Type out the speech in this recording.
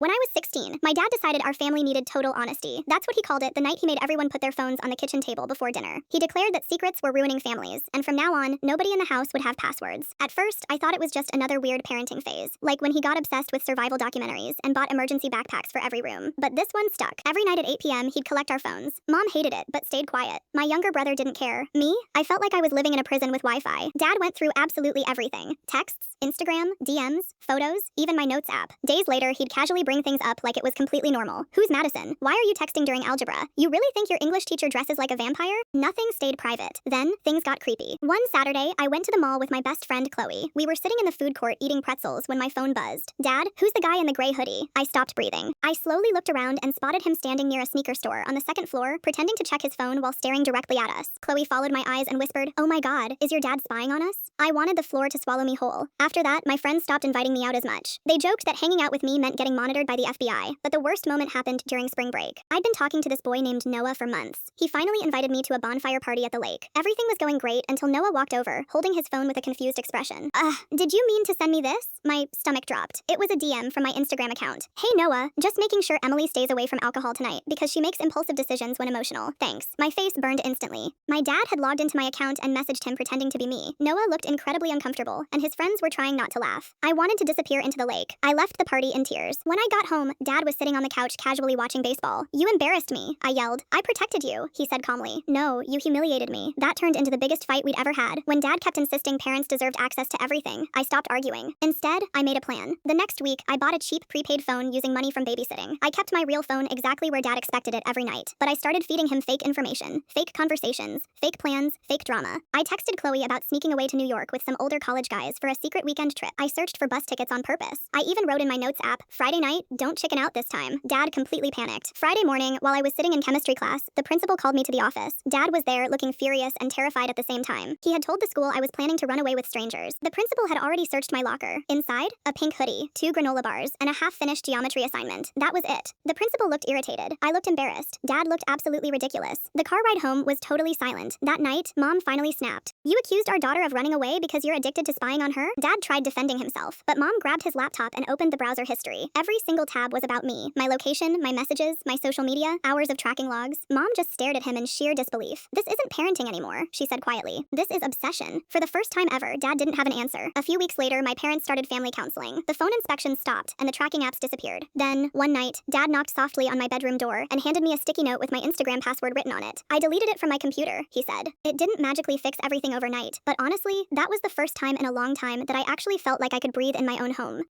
When I was 16, my dad decided our family needed total honesty. That's what he called it the night he made everyone put their phones on the kitchen table before dinner. He declared that secrets were ruining families, and from now on, nobody in the house would have passwords. At first, I thought it was just another weird parenting phase, like when he got obsessed with survival documentaries and bought emergency backpacks for every room. But this one stuck. Every night at 8 p.m., he'd collect our phones. Mom hated it, but stayed quiet. My younger brother didn't care. Me? I felt like I was living in a prison with Wi-Fi. Dad went through absolutely everything. Texts, Instagram, DMs, photos, even my notes app. Days later, he'd casually bring things up like it was completely normal. Who's Madison? Why are you texting during algebra? You really think your English teacher dresses like a vampire? Nothing stayed private. Then, things got creepy. One Saturday, I went to the mall with my best friend Chloe. We were sitting in the food court eating pretzels when my phone buzzed. Dad, who's the guy in the gray hoodie? I stopped breathing. I slowly looked around and spotted him standing near a sneaker store on the second floor, pretending to check his phone while staring directly at us. Chloe followed my eyes and whispered, "Oh my god, is your dad spying on us?" I wanted the floor to swallow me whole. After that, my friends stopped inviting me out as much. They joked that hanging out with me meant getting monitored by the FBI, but the worst moment happened during spring break. I'd been talking to this boy named Noah for months. He finally invited me to a bonfire party at the lake. Everything was going great until Noah walked over, holding his phone with a confused expression. Did you mean to send me this?" My stomach dropped. It was a DM from my Instagram account. "Hey Noah, just making sure Emily stays away from alcohol tonight because she makes impulsive decisions when emotional. Thanks." My face burned instantly. My dad had logged into my account and messaged him pretending to be me. Noah looked incredibly uncomfortable, and his friends were trying not to laugh. I wanted to disappear into the lake. I left the party in tears. When I got home, Dad was sitting on the couch casually watching baseball. "You embarrassed me," I yelled. "I protected you," he said calmly. "No, you humiliated me." That turned into the biggest fight we'd ever had. When Dad kept insisting parents deserved access to everything, I stopped arguing. Instead, I made a plan. The next week, I bought a cheap prepaid phone using money from babysitting. I kept my real phone exactly where Dad expected it every night, but I started feeding him fake information, fake conversations, fake plans, fake drama. I texted Chloe about sneaking away to New York with some older college guys for a secret weekend trip. I searched for bus tickets on purpose. I even wrote in my notes app, "Friday night, don't chicken out this time." Dad completely panicked. Friday morning, while I was sitting in chemistry class, the principal called me to the office. Dad was there, looking furious and terrified at the same time. He had told the school I was planning to run away with strangers. The principal had already searched my locker. Inside, a pink hoodie, 2 granola bars, and a half-finished geometry assignment. That was it. The principal looked irritated. I looked embarrassed. Dad looked absolutely ridiculous. The car ride home was totally silent. That night, Mom finally snapped. "You accused our daughter of running away because you're addicted to spying on her?" Dad tried defending himself, but Mom grabbed his laptop and opened the browser history. Every single tab was about me. My location, my messages, my social media, hours of tracking logs. Mom just stared at him in sheer disbelief. "This isn't parenting anymore," she said quietly. "This is obsession." For the first time ever, Dad didn't have an answer. A few weeks later, my parents started family counseling. The phone inspections stopped, and the tracking apps disappeared. Then, one night, Dad knocked softly on my bedroom door and handed me a sticky note with my Instagram password written on it. "I deleted it from my computer," he said. "It didn't magically fix everything overnight, but honestly, that was the first time in a long time that I actually felt like I could breathe in my own home."